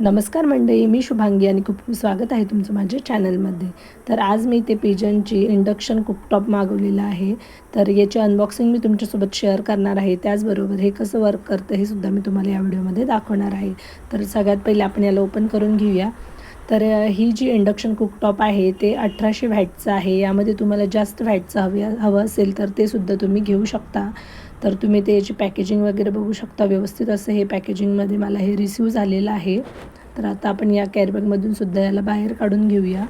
नमस्कार मंडळी, मी शुभांगी आणि खूप खूप स्वागत आहे तुमचं माझ्या चॅनलमध्ये. तर आज मी ते पिजनची इंडक्शन कुकटॉप मागवलेलं आहे. तर याची अनबॉक्सिंग मी तुमच्यासोबत शेअर करणार आहे. त्याचबरोबर हे कसं वर्क करतं हे सुद्धा मी तुम्हाला या व्हिडिओमध्ये दाखवणार आहे. तर सगळ्यात पहिले आपण याला ओपन करून घेऊया. तर ही जी इंडक्शन कुकटॉप आहे ते 1800 वॅटचं आहे. यामध्ये तुम्हाला जास्त वॅटचं हवं असेल तर ते सुद्धा तुम्ही घेऊ शकता. तर तुम्ही ते याची पॅकेजिंग वगैरे बघू शकता. व्यवस्थित असं हे पॅकेजिंगमध्ये मला हे रिसीव झालेलं आहे. तर आता आपण या कॅरीबॅगमधून सुद्धा याला बाहेर काढून घेऊया.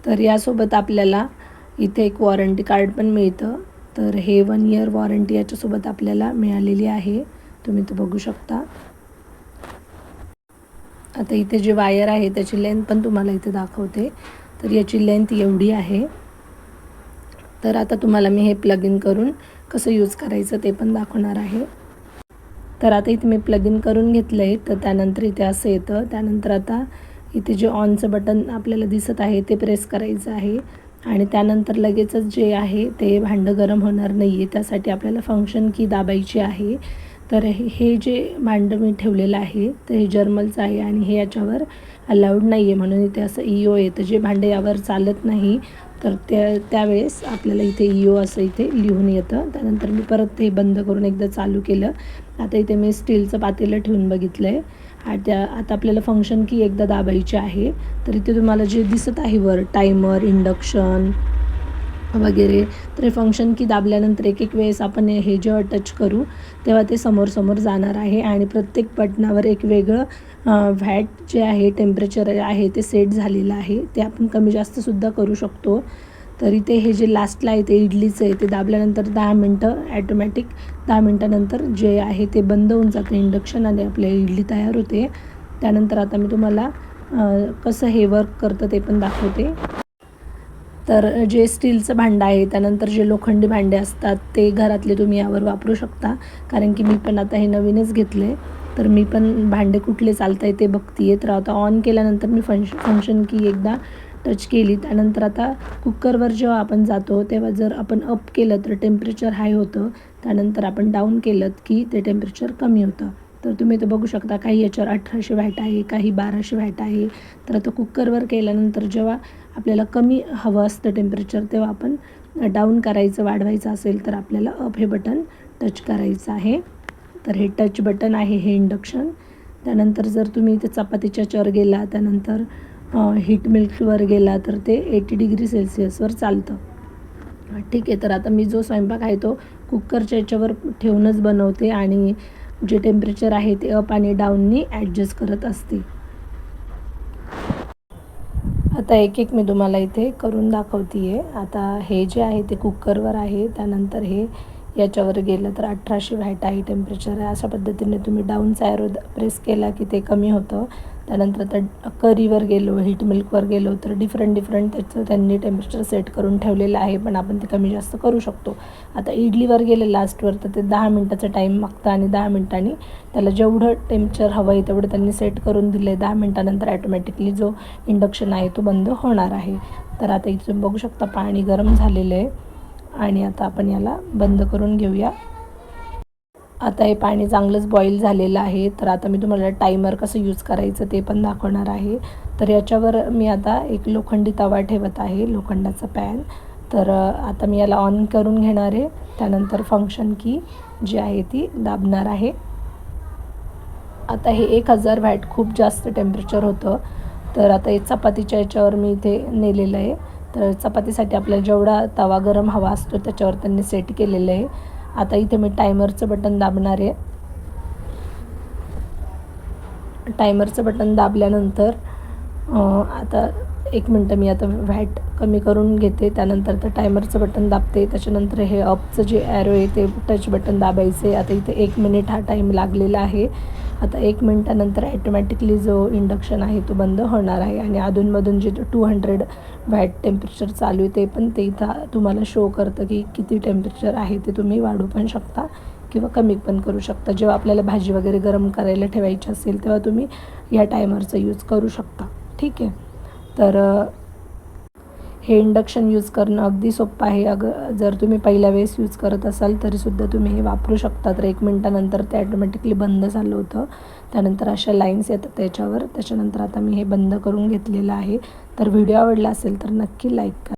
तर यासोबत आपल्याला इथे एक वॉरंटी कार्ड पण मिळतं. तर हे 1 इयर वॉरंटी याच्यासोबत आपल्याला मिळालेली आहे. तुम्ही ते बघू शकता. आता इथे जे वायर आहे त्याची लेंथ पण तुम्हाला इथे दाखवते. तर याची लेंथ एवढी आहे. तर आता तुम्हाला मी हे प्लग इन करून कसं यूज करायचं ते पण दाखवणार आहे. तर आता इथे मी प्लग इन करून घेतलं आहे. तर त्यानंतर इथे असं येतं. त्यानंतर आता इथे जे ऑनचं बटन आपल्याला दिसत आहे ते प्रेस करायचं आहे आणि त्यानंतर लगेचच जे आहे ते भांडं गरम होणार नाही आहे. त्यासाठी आपल्याला फंक्शन की दाबायची आहे. तर हे जे भांडं मी ठेवलेलं आहे तर हे जर्मलचं आहे आणि हे याच्यावर अलाउड नाही आहे, म्हणून इथे असं EO येतं. जे भांडे यावर चालत नाही तर त्यावेळेस आपल्याला इथे EO असं इथे लिहून येतं. त्यानंतर मी परत ते बंद करून एकदा चालू केलं. आता इथे मी स्टीलचं पातेलं ठेवून बघितलं आहे. आता आपल्याला फंक्शन की एकदा दाबायची आहे. तर इथे तुम्हाला जे दिसत आहे वर टायमर, इंडक्शन वगैरे, तर हे फंक्शन की दाबल्यानंतर एक वेळेस आपण हे जेव्हा टच करू तेव्हा ते समोर जाणार आहे आणि प्रत्येक बटनावर एक वेगळं व्हॅट जे आहे टेम्परेचर आहे ते सेट झालेलं आहे. ते आपण कमी जास्तसुद्धा करू शकतो. तर इथे हे जे लास्टला आहे ते इडलीचं आहे. ते दाबल्यानंतर 10 मिनटं ॲटोमॅटिक 10 मिनटानंतर जे आहे ते बंद होऊन जातं इंडक्शन आणि आपली इडली तयार होते. त्यानंतर आता मी तुम्हाला कसं हे वर्क करतं ते पण दाखवते. तर जे स्टीलचं भांडं आहे, त्यानंतर जे लोखंडी भांडे असतात ते घरातले तुम्ही यावर वापरू शकता. कारण की मी पण आता हे नवीनच घेतले. तर मी पण भांडे कुठले चालत आहे ते बघते आहे. तर आता ऑन केल्यानंतर मी फंक्शन की एकदा टच केली. त्यानंतर आता कुकरवर जेव्हा आपण जातो तेव्हा जर आपण अप केलं तर टेम्परेचर हाय होतं. त्यानंतर आपण डाऊन केलं की ते टेम्परेचर कमी होतं. तर तुम्ही ते बघू शकता. काही याच्यावर 1800 वॅट आहे, काही 1200 वॅट आहे. तर आता कुकरवर केल्यानंतर जेव्हा आपल्याला कमी हवं असतं टेम्परेचर तेव्हा आपण डाऊन करायचं, वाढवायचं असेल तर आपल्याला अप हे बटन टच करायचं आहे. तर हे टच बटन आहे हे इंडक्शन. त्यानंतर जर तुम्ही इथे चपातीच्या याच्यावर गेला, त्यानंतर हीट मिल्कवर गेला तर ते 80 डिग्री सेल्सिअसवर चालतं. ठीक आहे. तर आता मी जो स्वयंपाक आहे तो कुकरच्या याच्यावर ठेवूनच बनवते आणि जे टेम्परेचर आहे ते अप आणि डाऊननी ॲडजस्ट करत असते. आता एक मी तुम्हाला इथे करून दाखवते आहे. आता हे जे आहे ते कुकरवर आहे. त्यानंतर हे याच्यावर गेलं तर 1800 वॅट आहे टेम्परेचर आहे. अशा पद्धतीने तुम्ही डाऊनचा ॲरो प्रेस केला की ते कमी होतं. त्यानंतर आता करीवर गेलो, हीट मिल्कवर गेलो तर डिफरंट त्याचं त्यांनी टेम्परेचर सेट करून ठेवलेलं आहे, पण आपण ते कमी जास्त करू शकतो. आता इडलीवर गेले लास्टवर तर ते 10 मिनटाचा टाईम मागतं आणि 10 मिनटांनी त्याला जेवढं टेम्परेचर हवं आहे तेवढं त्यांनी सेट करून दिलं आहे. 10 मिनटानंतर ॲटोमॅटिकली जो इंडक्शन आहे तो बंद होणार आहे. तर आता इथे तुम्ही बघू शकता पाणी गरम झालेलं आहे आणि आता आपण याला बंद करून घेऊया. आता हे पाणी चांगलंच बॉईल झालेलं आहे. तर आता मी तुम्हाला टायमर कसं यूज करायचं ते पण दाखवणार आहे. तर याच्यावर मी आता एक लोखंडी तवा ठेवत आहे, लोखंडाचा पॅन. तर आता मी याला ऑन करून घेणार आहे. त्यानंतर फंक्शन की जी आहे ती दाबणार आहे. आता हे 1000 वॅट खूप जास्त टेम्परेचर होतं. तर आता हे चपातीच्या याच्यावर मी इथे नेलेलं आहे. तर चपातीसाठी आपल्याला जेवढा तवा गरम हवा असतो त्याच्यावर त्यांनी सेट केलेलं आहे. आता इथे मी टायमरचं बटन दाबणार आहे. टायमरचं बटन दाबल्यानंतर आता 1 मिनटं मी आता व्हॅट कमी करून घेते. त्यानंतर तर टायमरचं बटन दाबते. त्याच्यानंतर हे अपचं जे ॲरो आहे ते टच बटन दाबायचे. आता इथे 1 मिनिट हा टाईम लागलेला आहे. आता 1 मिनटानंतर ॲटोमॅटिकली जो इंडक्शन आहे तो बंद होणार आहे आणि अधूनमधून जे 200 वॅट टेम्परेचर चालू आहे ते पण ते इथं तुम्हाला शो करतं की किती टेम्परेचर आहे. ते तुम्ही वाढवू पण शकता किंवा कमी पण करू शकता. जेव्हा आपल्याला भाजी वगैरे गरम करायला ठेवायची असेल तेव्हा तुम्ही या टायमरचा यूज करू शकता. ठीक आहे. तर हे इंडक्शन यूज करणं अगदी सोपं आहे. जर तुम्ही पहिल्या वेळेस यूज करत असाल तरीसुद्धा तुम्ही हे वापरू शकता. तर 1 मिनटानंतर ते ॲटोमॅटिकली बंद झालं होतं. त्यानंतर अशा लाईन्स येतात त्याच्यावर. त्याच्यानंतर आता मी हे बंद करून घेतलेलं आहे. तर व्हिडिओ आवडला असेल तर नक्की लाईक करा.